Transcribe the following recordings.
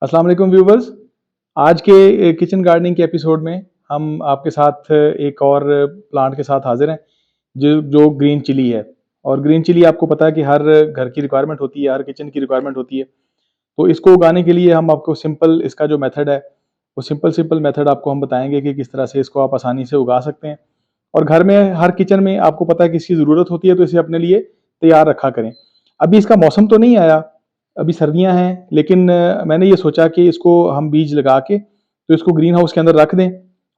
अस्सलाम वालेकुम व्यूवर्स। आज के किचन गार्डनिंग के एपिसोड में हम आपके साथ एक और प्लांट के साथ हाजिर हैं जो जो ग्रीन चिली है। और ग्रीन चिली आपको पता है कि हर घर की रिक्वायरमेंट होती है, हर किचन की रिक्वायरमेंट होती है। तो इसको उगाने के लिए हम आपको सिंपल इसका जो मेथड है वो सिंपल मेथड आपको हम बताएंगे कि किस तरह से इसको आप आसानी से उगा सकते हैं। और घर में हर किचन में आपको पता है कि इसकी ज़रूरत होती है, तो इसे अपने लिए तैयार रखा करें। अभी इसका मौसम तो नहीं आया, अभी सर्दियां हैं, लेकिन मैंने ये सोचा कि इसको हम बीज लगा के तो इसको ग्रीन हाउस के अंदर रख दें।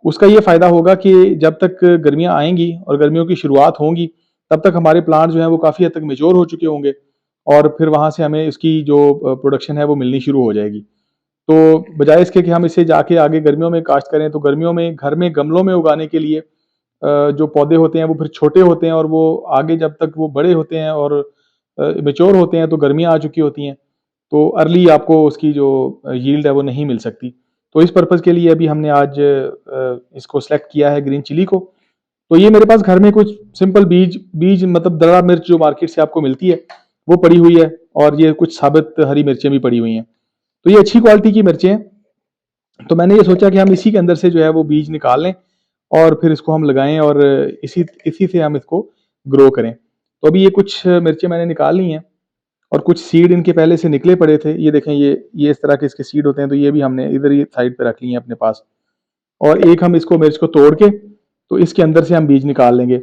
उसका ये फ़ायदा होगा कि जब तक गर्मियां आएंगी और गर्मियों की शुरुआत होंगी, तब तक हमारे प्लांट जो है वो काफ़ी हद तक मेच्योर हो चुके होंगे और फिर वहां से हमें इसकी जो प्रोडक्शन है वो मिलनी शुरू हो जाएगी। तो बजाय इसके कि हम इसे जाके आगे गर्मियों में काश्त करें, तो गर्मियों में घर में गमलों में उगाने के लिए जो पौधे होते हैं वो फिर छोटे होते हैं और वो आगे जब तक वो बड़े होते हैं और मेच्योर होते हैं तो गर्मियां आ चुकी होती हैं, तो अर्ली आपको उसकी जो यील्ड है वो नहीं मिल सकती। तो इस पर्पज़ के लिए अभी हमने आज इसको सेलेक्ट किया है ग्रीन चिली को। तो ये मेरे पास घर में कुछ सिंपल बीज बीज मतलब दड़ा मिर्च जो मार्केट से आपको मिलती है वो पड़ी हुई है, और ये कुछ साबित हरी मिर्चें भी पड़ी हुई हैं। तो ये अच्छी क्वालिटी की मिर्चें हैं। तो मैंने ये सोचा कि हम इसी के अंदर से जो है वो बीज निकाल लें और फिर इसको हम लगाएं और इसी इसी से हम इसको ग्रो करें। तो अभी ये कुछ मिर्चें मैंने निकाल ली हैं और कुछ सीड इनके पहले से निकले पड़े थे। ये देखें, ये इस तरह के इसके सीड होते हैं, तो ये भी हमने इधर ही साइड पे रख लिए हैं अपने पास। और एक हम इसको मिर्च को तोड़ के तो इसके अंदर से हम बीज निकाल लेंगे।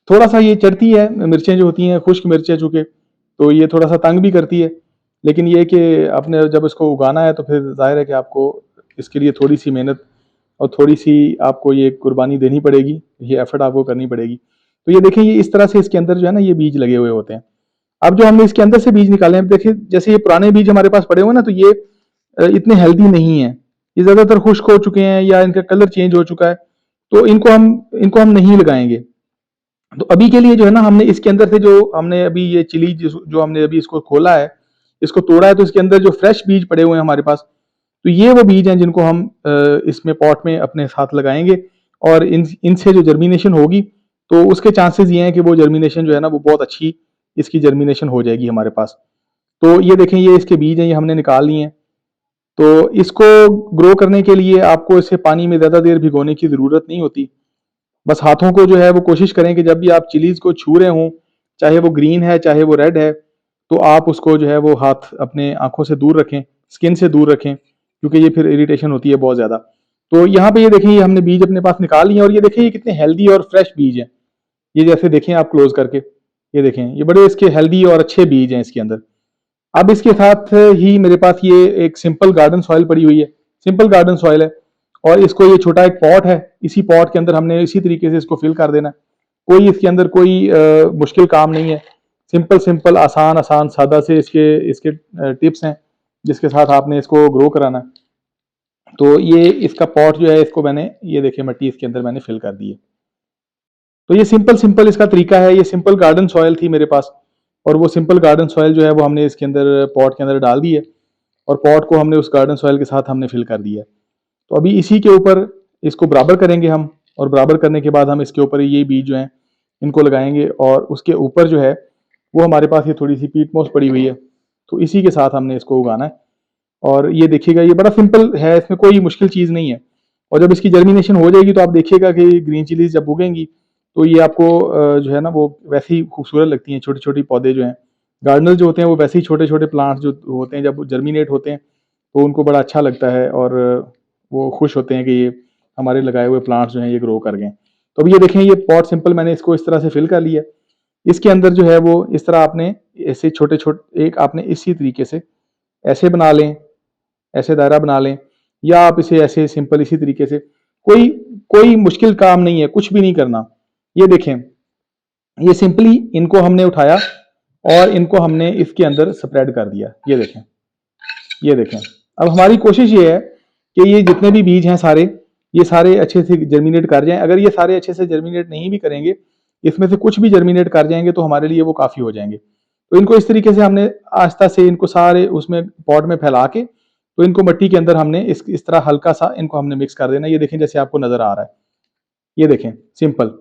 थोड़ा सा ये चढ़ती है मिर्चें जो होती हैं, खुश्क मिर्चें चूंकि, तो ये थोड़ा सा तंग भी करती है। लेकिन ये कि आपने जब इसको उगाना है तो फिर जाहिर है कि आपको इसके लिए थोड़ी सी मेहनत और थोड़ी सी आपको ये कुर्बानी देनी पड़ेगी, ये एफर्ट आपको करनी पड़ेगी। तो ये देखिए, ये इस तरह से इसके अंदर जो है ना ये बीज लगे हुए होते हैं। अब जो हमने इसके अंदर से बीज निकाले हैं, देखिए जैसे ये पुराने बीज हमारे पास पड़े हुए ना, तो ये इतने हेल्दी नहीं है। ये ज्यादातर खुश्क हो चुके हैं या इनका कलर चेंज हो चुका है, तो इनको हम नहीं लगाएंगे। तो अभी के लिए जो है ना, हमने इसके अंदर से जो हमने अभी ये चिली जो हमने अभी इसको खोला है, इसको तोड़ा है, तो इसके अंदर जो फ्रेश बीज पड़े हुए हैं हमारे पास, तो ये वो बीज हैं जिनको हम इसमें पॉट में अपने साथ लगाएंगे। और इनसे जो जर्मिनेशन होगी, तो उसके चांसेस ये हैं कि वो जर्मिनेशन जो है ना वो बहुत अच्छी इसकी जर्मिनेशन हो जाएगी हमारे पास। तो ये देखें, ये इसके बीज हैं, ये हमने निकाल लिए हैं। तो इसको ग्रो करने के लिए आपको इसे पानी में ज़्यादा देर भिगोने की ज़रूरत नहीं होती। बस हाथों को जो है वो कोशिश करें कि जब भी आप चिलीज़ को छू रहे हों, चाहे वो ग्रीन है चाहे वो रेड है, तो आप उसको जो है वो हाथ अपने आंखों से दूर रखें, स्किन से दूर रखें, क्योंकि ये फिर इरिटेशन होती है बहुत ज़्यादा। तो यहाँ पे ये देखें, ये हमने बीज अपने पास निकाल लिए हैं और ये देखें ये कितने हेल्दी और फ्रेश बीज हैं। ये जैसे देखें आप क्लोज करके, ये देखें ये बड़े इसके हेल्दी और अच्छे बीज हैं इसके अंदर। अब इसके साथ ही मेरे पास ये एक सिंपल गार्डन सॉइल पड़ी हुई है, सिंपल गार्डन सॉइल है। और इसको ये छोटा एक पॉट है, इसी पॉट के अंदर हमने इसी तरीके से इसको फिल कर देना है। कोई इसके अंदर कोई मुश्किल काम नहीं है। सिंपल सिंपल आसान आसान सादा से इसके इसके टिप्स हैं जिसके साथ आपने इसको ग्रो कराना है। तो ये इसका पॉट जो है, इसको मैंने ये देखिए मिट्टी इसके अंदर मैंने फिल कर दी है। तो ये सिंपल सिंपल इसका तरीका है। ये सिंपल गार्डन सॉइल थी मेरे पास, और वो सिंपल गार्डन सॉइल जो है वो हमने इसके अंदर पॉट के अंदर डाल दी है, और पॉट को हमने उस गार्डन सॉइल के साथ हमने फिल कर दिया है। तो अभी इसी के ऊपर इसको बराबर करेंगे हम, और बराबर करने के बाद हम इसके ऊपर ये बीज जो हैं इनको लगाएंगे, और उसके ऊपर जो है वो हमारे पास ये थोड़ी सी पीट मोस पड़ी हुई है, तो इसी के साथ हमने इसको उगाना है। और ये देखिएगा, ये बड़ा सिंपल है, इसमें कोई मुश्किल चीज़ नहीं है। और जब इसकी जर्मिनेशन हो जाएगी तो आप देखिएगा कि ग्रीन चिलीज जब उगेंगी तो ये आपको जो है ना वो वैसे ही खूबसूरत लगती हैं। छोटी छोटी पौधे जो हैं, गार्डनर जो होते हैं वो वैसे ही छोटे छोटे प्लांट्स जो होते हैं जब जर्मिनेट होते हैं तो उनको बड़ा अच्छा लगता है, और वो खुश होते हैं कि ये हमारे लगाए हुए प्लांट्स जो हैं ये ग्रो कर गए। तो अब ये देखें, ये पॉट सिंपल मैंने इसको इस तरह से फिल कर लिया। इसके अंदर जो है वो इस तरह आपने ऐसे छोटे छोटे, एक आपने इसी तरीके से ऐसे बना लें, ऐसे दायरा बना लें, या आप इसे ऐसे सिंपल इसी तरीके से, कोई कोई मुश्किल काम नहीं है, कुछ भी नहीं करना। ये देखें, ये सिंपली इनको हमने उठाया और इनको हमने इसके अंदर स्प्रेड कर दिया। ये देखें, ये देखें। अब हमारी कोशिश ये है कि ये जितने भी बीज हैं सारे, ये सारे अच्छे से जर्मिनेट कर जाएं। अगर ये सारे अच्छे से जर्मिनेट नहीं भी करेंगे, इसमें से कुछ भी जर्मिनेट कर जाएंगे तो हमारे लिए वो काफ़ी हो जाएंगे। तो इनको इस तरीके से हमने आस्ता से इनको सारे उसमें पॉट में फैला के, तो इनको मिट्टी के अंदर हमने इस तरह हल्का सा इनको हमने मिक्स कर देना। ये देखें जैसे आपको नजर आ रहा है, ये देखें सिंपल।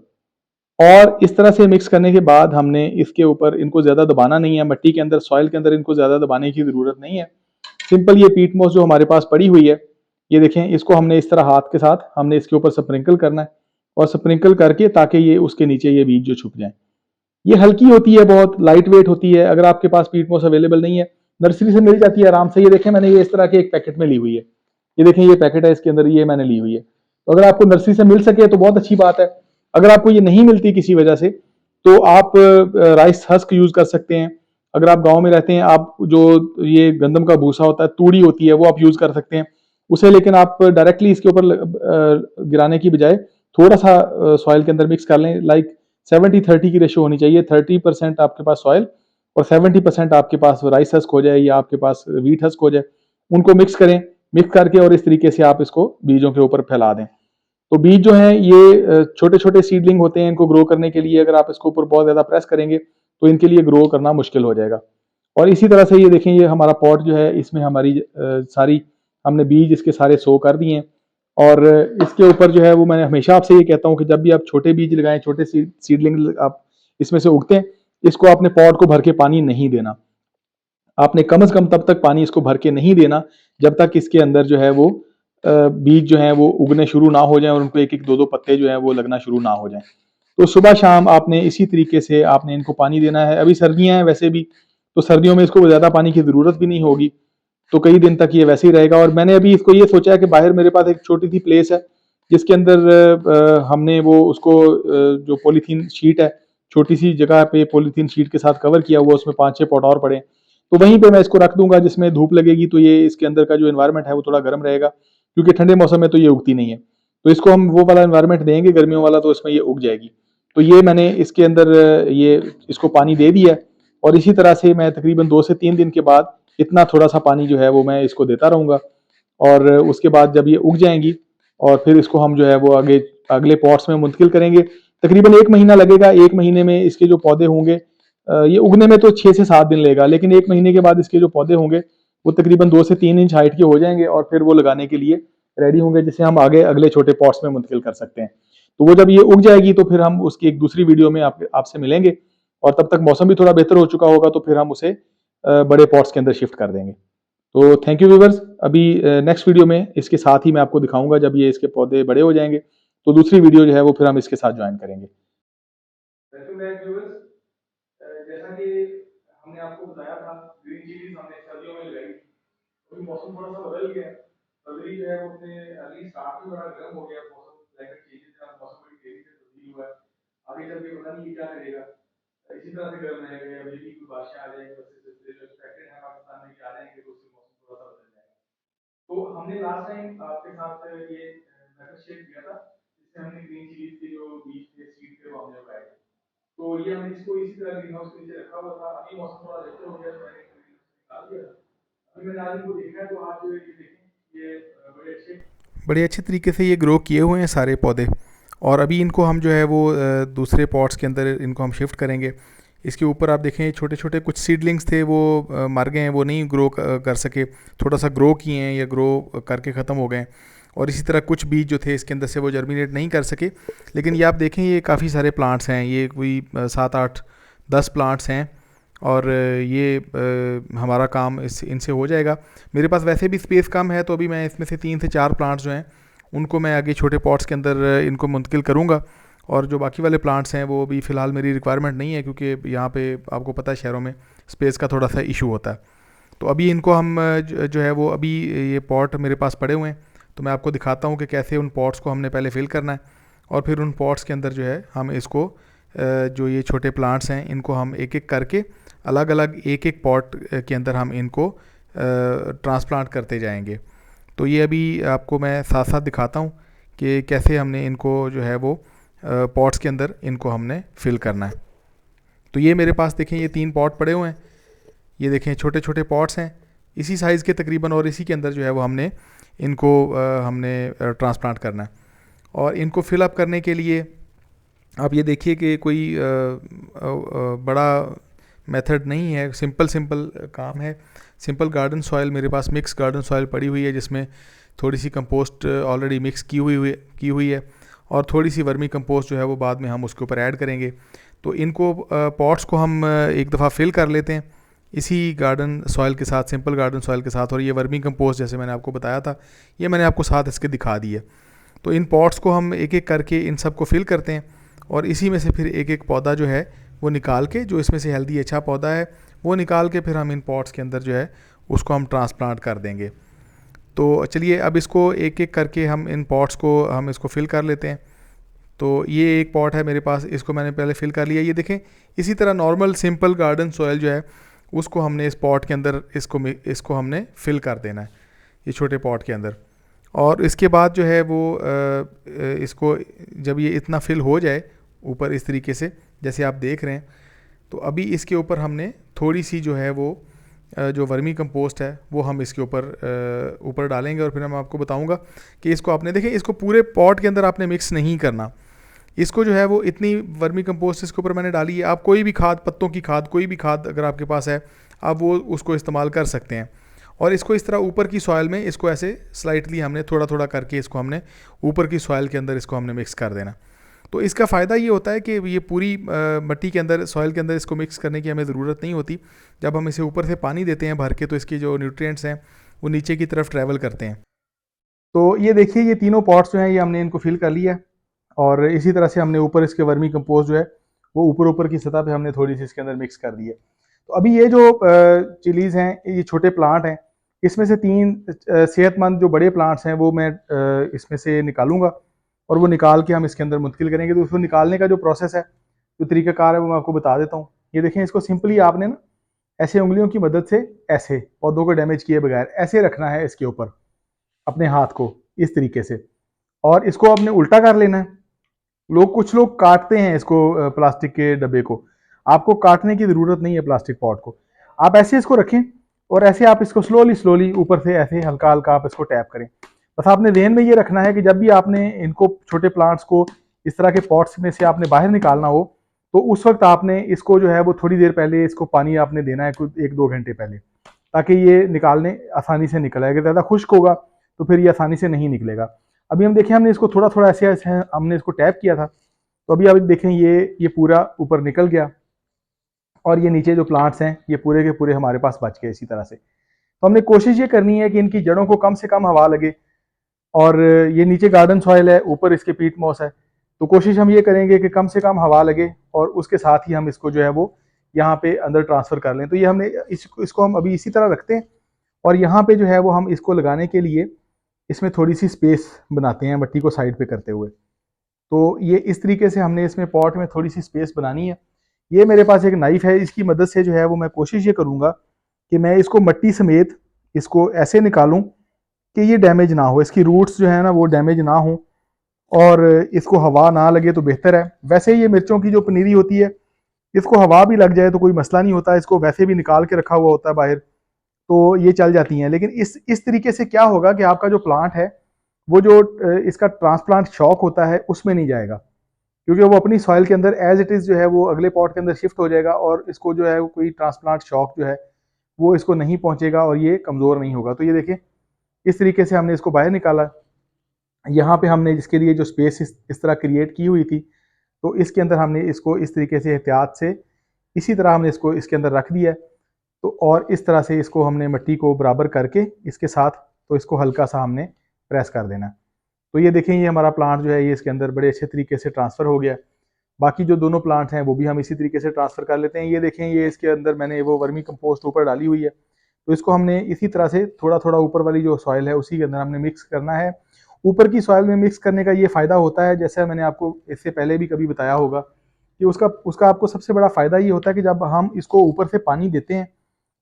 और इस तरह से मिक्स करने के बाद हमने इसके ऊपर इनको ज्यादा दबाना नहीं है, मिट्टी के अंदर सॉइल के अंदर इनको ज्यादा दबाने की जरूरत नहीं है। सिंपल ये पीट मोस जो हमारे पास पड़ी हुई है, ये देखें, इसको हमने इस तरह हाथ के साथ हमने इसके ऊपर स्प्रिंकल करना है, और स्प्रिंकल करके ताकि ये उसके नीचे ये बीज जो छुप जाए। ये हल्की होती है, बहुत लाइट वेट होती है। अगर आपके पास पीट मोस अवेलेबल नहीं है, नर्सरी से मिल जाती है आराम से। ये देखें, मैंने ये इस तरह के एक पैकेट में ली हुई है, ये देखें ये पैकेट है, इसके अंदर ये मैंने ली हुई है। तो अगर आपको नर्सरी से मिल सके तो बहुत अच्छी बात है। अगर आपको ये नहीं मिलती किसी वजह से, तो आप राइस हस्क यूज कर सकते हैं। अगर आप गांव में रहते हैं, आप जो ये गंदम का भूसा होता है, तूड़ी होती है, वो आप यूज कर सकते हैं उसे। लेकिन आप डायरेक्टली इसके ऊपर गिराने की बजाय थोड़ा सा सॉइल के अंदर मिक्स कर लें। लाइक 70-30 की रेशो होनी चाहिए। 30% आपके पास सॉइल और 70% आपके पास राइस हस्क हो जाए या आपके पास व्हीट हस्क हो जाए, उनको मिक्स करें। मिक्स करके और इस तरीके से आप इसको बीजों के ऊपर फैला दें। तो बीज जो है ये छोटे छोटे सीडलिंग होते हैं, इनको ग्रो करने के लिए अगर आप इसके ऊपर बहुत ज्यादा प्रेस करेंगे तो इनके लिए ग्रो करना मुश्किल हो जाएगा। और इसी तरह से ये देखें, ये हमारा पॉट जो है, इसमें हमारी सारी हमने बीज इसके सारे सो कर दिए हैं। और इसके ऊपर जो है वो मैं हमेशा आपसे ये कहता हूँ कि जब भी आप छोटे बीज लगाएं, छोटे सीडलिंग आप इसमें से उगते हैं, इसको आपने पॉट को भर के पानी नहीं देना। आपने कम से कम तब तक पानी इसको भर के नहीं देना जब तक इसके अंदर जो है वो बीज जो है वो उगने शुरू ना हो जाएं और उनको एक एक दो दो पत्ते जो है वो लगना शुरू ना हो जाएं। तो सुबह शाम आपने इसी तरीके से आपने इनको पानी देना है। अभी सर्दियां हैं वैसे भी, तो सर्दियों में इसको ज़्यादा पानी की ज़रूरत भी नहीं होगी, तो कई दिन तक ये वैसे ही रहेगा। और मैंने अभी इसको ये सोचा है कि बाहर मेरे पास एक छोटी सी प्लेस है जिसके अंदर हमने वो उसको जो पॉलीथीन शीट है, छोटी सी जगह पे पॉलीथीन शीट के साथ कवर किया हुआ, उसमें 5-6 पॉट और पड़े, तो वहीं पे मैं इसको रख दूंगा जिसमें धूप लगेगी, तो ये इसके अंदर का जो एनवायरनमेंट है वो थोड़ा गर्म रहेगा, क्योंकि ठंडे मौसम में तो ये उगती नहीं है। तो इसको हम वो वाला एनवायरनमेंट देंगे गर्मियों वाला, तो इसमें ये उग जाएगी। तो ये मैंने इसके अंदर ये इसको पानी दे दिया है, और इसी तरह से मैं तकरीबन 2 से 3 दिन के बाद इतना थोड़ा सा पानी जो है वो मैं इसको देता रहूँगा। और उसके बाद जब ये उग जाएंगी और फिर इसको हम जो है वो आगे अगले पॉट्स में मुंतकिल करेंगे। तकरीबन 1 महीना लगेगा। 1 महीने में इसके जो पौधे होंगे, ये उगने में तो 6 से 7 दिन लगेगा, लेकिन 1 महीने के बाद इसके जो पौधे होंगे वो तकरीबन 2 से 3 इंच हाइट के हो जाएंगे और फिर वो लगाने के लिए रेडी होंगे, जिसे हम आगे अगले छोटे पॉट्स में मुंतकिल कर सकते हैं। तो वो जब ये उग जाएगी तो फिर हम उसकी एक दूसरी वीडियो में आपसे मिलेंगे, और तब तक मौसम भी थोड़ा बेहतर हो चुका होगा, तो फिर हम उसे बड़े पॉट्स के अंदर शिफ्ट कर देंगे। तो थैंक यू व्यूवर्स। अभी नेक्स्ट वीडियो में इसके साथ ही मैं आपको दिखाऊंगा जब ये इसके पौधे बड़े हो जाएंगे, तो दूसरी वीडियो जो है वो फिर हम इसके साथ ज्वाइन करेंगे। Welcome back viewers. जैसा कि हमने आपको बताया था, ग्रीन चिलीज हमने सर्दियों में लगाई। अभी मौसम थोड़ा सा बदल गया, फरवरी जो है वो अपने अर्ली स्टार्ट में बड़ा गर्म हो गया मौसम, क्लाइमेट चेंजेस है, मौसम बड़ी तेजी से तब्दील हुआ है। आगे चल के पता नहीं क्या करेगा, इसी तरह से गर्म रहेगा या बिजली की बारिश आ जाएगी, जो एक्सपेक्टेड है पाकिस्तान में कि आ जाएंगे, तो उससे मौसम थोड़ा सा बदल जाएगा। तो हमने लास्ट टाइम आपके साथ ये मेथड शेयर किया था, जिससे हमने ग्रीन चिलीज के जो बीज थे, सीड थे, वो हमने उगाए थे। तो ये हमने इसको इसी तरह ग्रीन हाउस के नीचे रखा हुआ था। अभी मौसम थोड़ा बेहतर हो गया तो मैंने ग्रीन हाउस निकाल दिया। अभी मैंने आज इनको देखा है, तो आप जो ये देखें, ये बड़े अच्छे तरीके से ये ग्रो किए हुए हैं सारे पौधे। और अभी इनको हम जो है वो दूसरे पॉट्स के अंदर इनको हम शिफ्ट करेंगे। इसके ऊपर आप देखें छोटे छोटे कुछ सीडलिंग्स थे, वो मर गए हैं, वो नहीं ग्रो कर सके, थोड़ा सा ग्रो किए हैं या ग्रो करके ख़त्म हो गए। और इसी तरह कुछ बीज जो थे इसके अंदर से वो जर्मिनेट नहीं कर सके। लेकिन ये आप देखें, ये काफ़ी सारे प्लांट्स हैं, ये कोई 7-8-10 प्लांट्स हैं, और ये हमारा काम इनसे हो जाएगा। मेरे पास वैसे भी स्पेस कम है, तो अभी मैं इसमें से 3 से 4 प्लांट्स जो हैं उनको मैं आगे छोटे पॉट्स के अंदर इनको मुंतकिल करूँगा। और जो बाकी वाले प्लांट्स हैं वो अभी फ़िलहाल मेरी रिक्वायरमेंट नहीं है, क्योंकि यहाँ पे आपको पता है शहरों में स्पेस का थोड़ा सा इशू होता है। तो अभी इनको हम जो है वो अभी ये पॉट मेरे पास पड़े हुए हैं, तो मैं आपको दिखाता हूँ कि कैसे उन पॉट्स को हमने पहले फिल करना है, और फिर उन पॉट्स के अंदर जो है हम इसको जो ये छोटे प्लांट्स हैं इनको हम एक एक करके अलग अलग एक एक पॉट के अंदर हम इनको ट्रांसप्लांट करते जाएंगे। तो ये अभी आपको मैं साथ साथ दिखाता हूँ कि कैसे हमने इनको जो है वो पॉट्स के अंदर इनको हमने फिल करना है। तो ये मेरे पास देखें, ये 3 पॉट पड़े हुए हैं, ये देखें छोटे छोटे पॉट्स हैं इसी साइज़ के तकरीबन, और इसी के अंदर जो है वो हमने इनको हमने ट्रांसप्लांट करना है। और इनको फिल अप करने के लिए आप ये देखिए कि कोई बड़ा मेथड नहीं है, सिंपल काम है। सिंपल गार्डन सॉइल मेरे पास मिक्स गार्डन सॉइल पड़ी हुई है, जिसमें थोड़ी सी कंपोस्ट ऑलरेडी मिक्स की हुई है, और थोड़ी सी वर्मी कंपोस्ट जो है वो बाद में हम उसके ऊपर ऐड करेंगे। तो इनको पॉट्स को हम एक दफ़ा फिल कर लेते हैं, इसी गार्डन सॉइल के साथ, सिंपल गार्डन सॉइल के साथ, और ये वर्मी कंपोस्ट जैसे मैंने आपको बताया था, ये मैंने आपको साथ इसके दिखा दी है। तो इन पॉट्स को हम एक एक करके इन सब को फिल करते हैं, और इसी में से फिर एक एक पौधा जो है वो निकाल के, जो इसमें से हेल्दी अच्छा पौधा है वो निकाल के फिर हम इन पॉट्स के अंदर जो है उसको हम ट्रांसप्लांट कर देंगे। तो चलिए अब इसको एक एक करके हम इन पॉट्स को हम इसको फिल कर लेते हैं। तो ये एक पॉट है मेरे पास, इसको मैंने पहले फिल कर लिया। ये देखें, इसी तरह नॉर्मल सिंपल गार्डन सॉइल जो है उसको हमने इस पॉट के अंदर इसको हमने फिल कर देना है, ये छोटे पॉट के अंदर। और इसके बाद जो है वो इसको जब ये इतना फिल हो जाए ऊपर इस तरीके से जैसे आप देख रहे हैं, तो अभी इसके ऊपर हमने थोड़ी सी जो है वो जो वर्मी कंपोस्ट है वो हम इसके ऊपर डालेंगे। और फिर मैं आपको बताऊंगा कि इसको आपने देखें, इसको पूरे पॉट के अंदर आपने मिक्स नहीं करना। इसको जो है वो इतनी वर्मी कंपोस्ट इसके ऊपर मैंने डाली है। आप कोई भी खाद, पत्तों की खाद, कोई भी खाद अगर आपके पास है, आप वो उसको इस्तेमाल कर सकते हैं। और इसको इस तरह ऊपर की सॉइल में इसको ऐसे स्लाइटली हमने थोड़ा थोड़ा करके इसको हमने ऊपर की सॉइल के अंदर इसको हमने मिक्स कर देना। तो इसका फ़ायदा ये होता है कि ये पूरी मिट्टी के अंदर, सॉइल के अंदर इसको मिक्स करने की हमें ज़रूरत नहीं होती। जब हम इसे ऊपर से पानी देते हैं भर के, तो इसके जो न्यूट्रिएंट्स हैं वो नीचे की तरफ ट्रैवल करते हैं। तो ये देखिए, ये तीनों पॉट्स जो हैं ये हमने इनको फिल कर लिया है, और इसी तरह से हमने ऊपर इसके वर्मी कंपोस्ट जो है वो ऊपर की सतह पे हमने थोड़ी सी इसके अंदर मिक्स कर दी है। तो अभी ये जो चिलीज़ हैं, ये छोटे प्लांट हैं, इसमें से 3 सेहतमंद जो बड़े प्लांट्स हैं वो मैं इसमें से निकालूंगा, और वो निकाल के हम इसके अंदर मुंतकिल करेंगे। तो उसको निकालने का जो प्रोसेस है, जो तरीक़ाकार है, वो मैं आपको बता देता हूँ। ये देखें, इसको सिंपली आपने ना ऐसे उंगलियों की मदद से ऐसे पौधों को डैमेज किए बगैर ऐसे रखना है इसके ऊपर अपने हाथ को, इस तरीके से, और इसको आपने उल्टा कर लेना है। कुछ लोग काटते हैं इसको, प्लास्टिक के डब्बे को। आपको काटने की ज़रूरत नहीं है प्लास्टिक पॉट को। आप ऐसे इसको रखें, और ऐसे आप इसको स्लोली ऊपर से ऐसे हल्का हल्का आप इसको टैप करें। बस आपने ध्यान में ये रखना है कि जब भी आपने इनको, छोटे प्लांट्स को इस तरह के पॉट्स में से आपने बाहर निकालना हो, तो उस वक्त आपने इसको जो है वो थोड़ी देर पहले इसको पानी आपने देना है, कुछ 1-2 घंटे पहले, ताकि ये निकालने आसानी से निकल आए। अगर ज़्यादा खुश्क होगा तो फिर ये आसानी से नहीं निकलेगा। अभी हम देखें, हमने इसको थोड़ा थोड़ा ऐसे ऐसे हमने इसको टैप किया था, तो अभी आप देखें ये पूरा ऊपर निकल गया, और ये नीचे जो प्लांट्स हैं ये पूरे के पूरे हमारे पास बच गए इसी तरह से। तो हमने कोशिश ये करनी है कि इनकी जड़ों को कम से कम हवा लगे, और ये नीचे गार्डन सॉइल है, ऊपर इसके पीट मॉस है, तो कोशिश हम ये करेंगे कि कम से कम हवा लगे, और उसके साथ ही हम इसको जो है वो यहाँ पे अंदर ट्रांसफ़र कर लें। तो ये हमने इसको हम अभी इसी तरह रखते हैं, और यहाँ पे जो है वो हम इसको लगाने के लिए इसमें थोड़ी सी स्पेस बनाते हैं मिट्टी को साइड पे करते हुए। तो ये इस तरीके से हमने इसमें पॉट में थोड़ी सी स्पेस बनानी है। ये मेरे पास एक नाइफ है, इसकी मदद से जो है वो मैं कोशिश ये करूँगा कि मैं इसको मिट्टी समेत इसको ऐसे निकालूं कि ये डैमेज ना हो, इसकी रूट्स जो है ना वो डैमेज ना हो, और इसको हवा ना लगे तो बेहतर है। वैसे ये मिर्चों की जो पनीरी होती है, इसको हवा भी लग जाए तो कोई मसला नहीं होता, इसको वैसे भी निकाल के रखा हुआ होता है बाहर, तो ये चल जाती हैं। लेकिन इस तरीके से क्या होगा कि आपका जो प्लांट है वो जो इसका ट्रांसप्लांट शॉक होता है उसमें नहीं जाएगा, क्योंकि वो अपनी सॉइल के अंदर एज इट इज़ जो है वो अगले पॉट के अंदर शिफ्ट हो जाएगा, और इसको जो है वो कोई ट्रांसप्लांट शॉक जो है वो इसको नहीं पहुंचेगा, और ये कमज़ोर नहीं होगा। तो ये देखें, इस तरीके से हमने इसको बाहर निकाला। यहाँ पे हमने इसके लिए जो स्पेस इस तरह क्रिएट की हुई थी, तो इसके अंदर हमने इसको इस तरीके से एहतियात से इसी तरह हमने इसको इसके अंदर रख दिया है। तो और इस तरह से इसको हमने मिट्टी को बराबर करके इसके साथ, तो इसको हल्का सा हमने प्रेस कर देना। तो ये देखें, ये हमारा प्लांट जो है ये इसके अंदर बड़े अच्छे तरीके से ट्रांसफ़र हो गया। बाकी जो दोनों प्लांट्स हैं वो भी हम इसी तरीके से ट्रांसफ़र कर लेते हैं। ये देखें, ये इसके अंदर मैंने वो वर्मी कंपोस्ट ऊपर डाली हुई है, तो इसको हमने इसी तरह से थोड़ा थोड़ा ऊपर वाली जो सॉइल है उसी के अंदर हमने मिक्स करना है। ऊपर की सॉइल में मिक्स करने का ये फ़ायदा होता है, जैसे मैंने आपको इससे पहले भी कभी बताया होगा, कि उसका आपको सबसे बड़ा फ़ायदा ये होता है कि जब हम इसको ऊपर से पानी देते हैं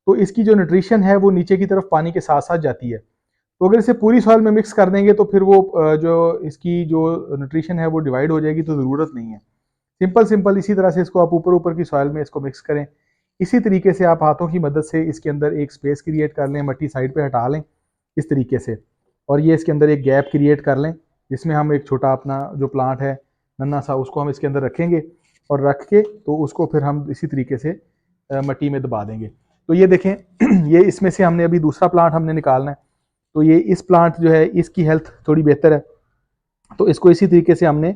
तो इसकी जो न्यूट्रिशन है वो नीचे की तरफ पानी के साथ साथ जाती है। तो अगर इसे पूरी सॉइल में मिक्स कर देंगे तो फिर वो जो इसकी जो न्यूट्रिशन है वो डिवाइड हो जाएगी, तो ज़रूरत नहीं है। सिंपल इसी तरह से इसको आप ऊपर की सॉइल में इसको मिक्स करें। इसी तरीके से आप हाथों की मदद से इसके अंदर एक स्पेस क्रिएट कर लें, मिट्टी साइड पे हटा लें इस तरीके से, और ये इसके अंदर एक गैप क्रिएट कर लें, जिसमें हम एक छोटा अपना जो प्लांट है नन्ना सा उसको हम इसके अंदर रखेंगे, और रख के तो उसको फिर हम इसी तरीके से मिट्टी में दबा देंगे। तो ये देखें, ये इसमें से हमने अभी दूसरा प्लांट हमने निकालना है, तो ये इस प्लांट जो है इसकी हेल्थ थोड़ी बेहतर है, तो इसको इसी तरीके से हमने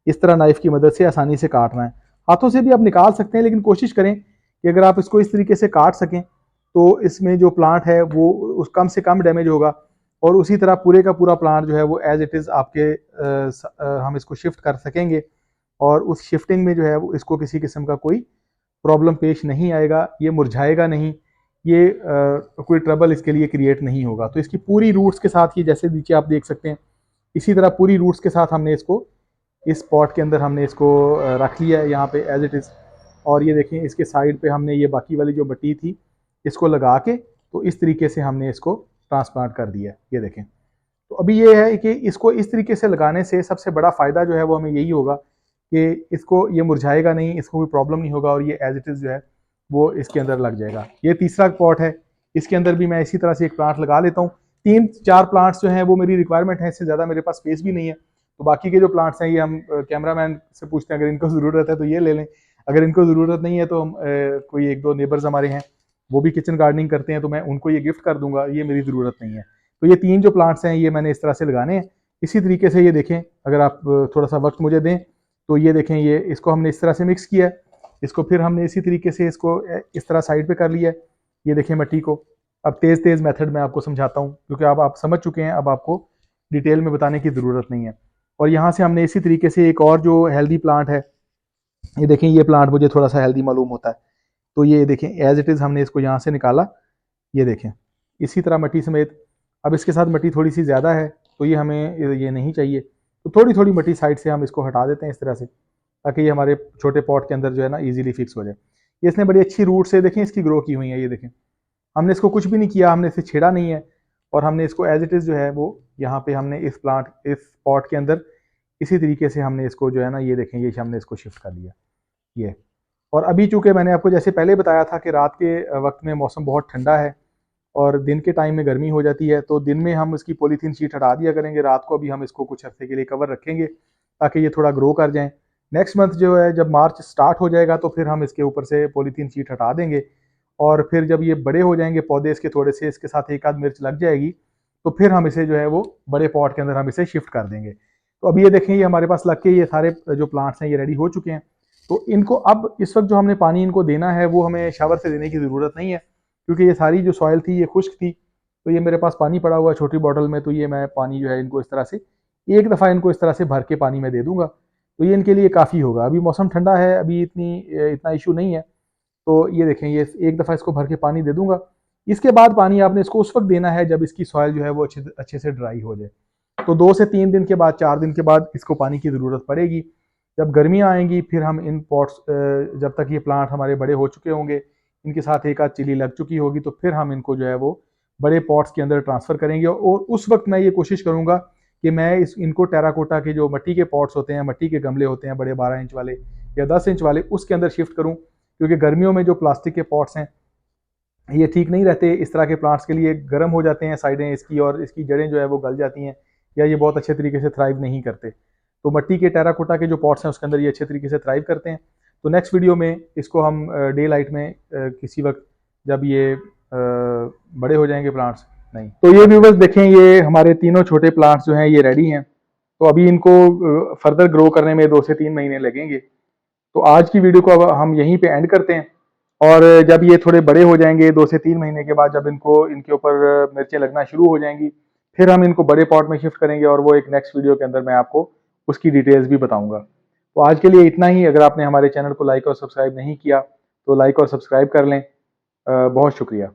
इस तरह नाइफ की मदद से आसानी से काटना है। हाथों से भी आप निकाल सकते हैं, लेकिन कोशिश करें कि अगर आप इसको इस तरीके से काट सकें तो इसमें जो प्लांट है वो उस कम से कम डैमेज होगा, और उसी तरह पूरे का पूरा प्लांट जो है वो एज इट इज़ आपके हम इसको शिफ्ट कर सकेंगे, और उस शिफ्टिंग में जो है वो इसको किसी किस्म का कोई प्रॉब्लम पेश नहीं आएगा, ये मुरझाएगा नहीं, ये कोई ट्रबल इसके लिए क्रिएट नहीं होगा। तो इसकी पूरी रूट्स के साथ, ये जैसे नीचे आप देख सकते हैं, इसी तरह पूरी रूट्स के साथ हमने इसको इस पॉट के अंदर हमने इसको रख लिया है यहाँ पे एज इट इज़। और ये देखें इसके साइड पे हमने ये बाकी वाली जो मिट्टी थी इसको लगा के तो इस तरीके से हमने इसको ट्रांसप्लांट कर दिया है। ये देखें, तो अभी ये है कि इसको इस तरीके से लगाने से सबसे बड़ा फ़ायदा जो है वो हमें यही होगा कि इसको ये मुरझाएगा नहीं, इसको कोई प्रॉब्लम नहीं होगा, और ये एज इट इज़ जो है वो इसके अंदर लग जाएगा। ये तीसरा पॉट है, इसके अंदर भी मैं इसी तरह से एक प्लांट लगा लेता हूँ। 3-4 प्लांट्स जो हैं वो मेरी रिक्वायरमेंट है, इससे ज़्यादा मेरे पास स्पेस भी नहीं है। तो बाकी के जो प्लांट्स हैं ये हम कैमरामैन से पूछते हैं, अगर इनको ज़रूरत है तो ये ले लें, अगर इनको ज़रूरत नहीं है तो हम कोई 1-2 नेबर्स हमारे हैं वो भी किचन गार्डनिंग करते हैं तो मैं उनको ये गिफ्ट कर दूंगा, ये मेरी ज़रूरत नहीं है। तो ये 3 जो प्लांट्स हैं ये मैंने इस तरह से लगाने हैं। इसी तरीके से ये देखें, अगर आप थोड़ा सा वक्त मुझे दें तो ये देखें, ये इसको हमने इस तरह से मिक्स किया है, इसको फिर हमने इसी तरीके से इसको इस तरह साइड पे कर लिया है। ये देखें मिट्टी को। अब तेज़ मेथड में आपको समझाता हूँ, क्योंकि अब आप समझ चुके हैं, अब आपको डिटेल में बताने की ज़रूरत नहीं है। और यहाँ से हमने इसी तरीके से एक और जो हेल्दी प्लांट है, ये देखें, ये प्लांट मुझे थोड़ा सा हेल्दी मालूम होता है, तो ये देखें एज इट इज़ हमने इसको यहाँ से निकाला। ये देखें इसी तरह मिट्टी समेत। अब इसके साथ मिट्टी थोड़ी सी ज़्यादा है तो ये हमें ये नहीं चाहिए, तो थोड़ी थोड़ी मिट्टी साइड से हम इसको हटा देते हैं इस तरह से, ताकि ये हमारे छोटे पॉट के अंदर जो है ना ईजिली फिक्स हो जाए। ये इसने बड़ी अच्छी रूट से देखें इसकी ग्रो की हुई है। ये देखें, हमने इसको कुछ भी नहीं किया, हमने इसे छेड़ा नहीं है, और हमने इसको एज इट इज़ जो है वो यहाँ पे हमने इस पॉट के अंदर इसी तरीके से हमने इसको जो है ना, ये देखें, ये हमने इसको शिफ्ट कर लिया ये। और अभी चूंकि मैंने आपको जैसे पहले बताया था कि रात के वक्त में मौसम बहुत ठंडा है और दिन के टाइम में गर्मी हो जाती है, तो दिन में हम इसकी पॉलीथीन शीट हटा दिया करेंगे, रात को अभी हम इसको कुछ हफ्ते के लिए कवर रखेंगे ताकि ये थोड़ा ग्रो कर जाएं। नेक्स्ट मंथ जो है, जब मार्च स्टार्ट हो जाएगा तो फिर हम इसके ऊपर से पॉलीथीन शीट हटा देंगे, और फिर जब ये बड़े हो जाएंगे पौधे इसके, थोड़े से इसके साथ एक आध मिर्च लग जाएगी, तो फिर हम इसे जो है वो बड़े पॉट के अंदर हम इसे शिफ्ट कर देंगे। तो अभी ये देखें, ये हमारे पास लग के ये सारे जो प्लांट्स हैं ये रेडी हो चुके हैं। तो इनको अब इस वक्त जो हमने पानी इनको देना है वो हमें शावर से देने की ज़रूरत नहीं है, क्योंकि ये सारी जो सॉइल थी ये खुश्क थी। तो ये मेरे पास पानी पड़ा हुआ है छोटी बॉटल में, तो ये मैं पानी जो है इनको इस तरह से एक दफ़ा इनको इस तरह से भर के पानी में दे दूंगा, तो ये इनके लिए काफ़ी होगा। अभी मौसम ठंडा है, अभी इतना इशू नहीं है। तो ये देखें, ये एक दफ़ा इसको भर के पानी दे दूंगा। इसके बाद पानी आपने इसको उस वक्त देना है जब इसकी सॉइल जो है वो अच्छे से ड्राई हो जाए। तो 2 से 3 दिन के बाद, 4 दिन के बाद इसको पानी की ज़रूरत पड़ेगी। जब गर्मियाँ आएंगी फिर हम इन पॉट्स, जब तक ये प्लांट हमारे बड़े हो चुके होंगे, इनके साथ एक आध चिली लग चुकी होगी, तो फिर हम इनको जो है वो बड़े पॉट्स के अंदर ट्रांसफ़र करेंगे। और उस वक्त मैं ये कोशिश करूँगा कि मैं इनको टेराकोटा के जो मिट्टी के पॉट्स होते हैं, मिट्टी के गमले होते हैं बड़े 12 इंच वाले या 10 इंच वाले, उसके अंदर शिफ्ट करूँ, क्योंकि गर्मियों में जो प्लास्टिक के पॉट्स हैं ये ठीक नहीं रहते। इस तरह के प्लांट्स के लिए गर्म हो जाते हैं साइडें इसकी, और इसकी जड़ें जो है वो गल जाती हैं, या ये बहुत अच्छे तरीके से थ्राइव नहीं करते। तो मिट्टी के टेराकोटा के जो पॉट्स हैं उसके अंदर ये अच्छे तरीके से थ्राइव करते हैं। तो नेक्स्ट वीडियो में इसको हम डे लाइट में किसी वक्त जब ये बड़े हो जाएंगे प्लांट्स, नहीं तो ये व्यूवर्स देखें, ये हमारे तीनों छोटे प्लांट्स जो हैं ये रेडी हैं। तो अभी इनको फर्दर ग्रो करने में 2 से 3 महीने लगेंगे। तो आज की वीडियो को अब हम यहीं पे एंड करते हैं, और जब ये थोड़े बड़े हो जाएंगे 2 से 3 महीने के बाद, जब इनके ऊपर मिर्चें लगना शुरू हो जाएंगी, फिर हम इनको बड़े पॉट में शिफ्ट करेंगे, और वो एक नेक्स्ट वीडियो के अंदर मैं आपको उसकी डिटेल्स भी बताऊंगा। तो आज के लिए इतना ही। अगर आपने हमारे चैनल को लाइक और सब्सक्राइब नहीं किया तो लाइक और सब्सक्राइब कर लें। बहुत शुक्रिया।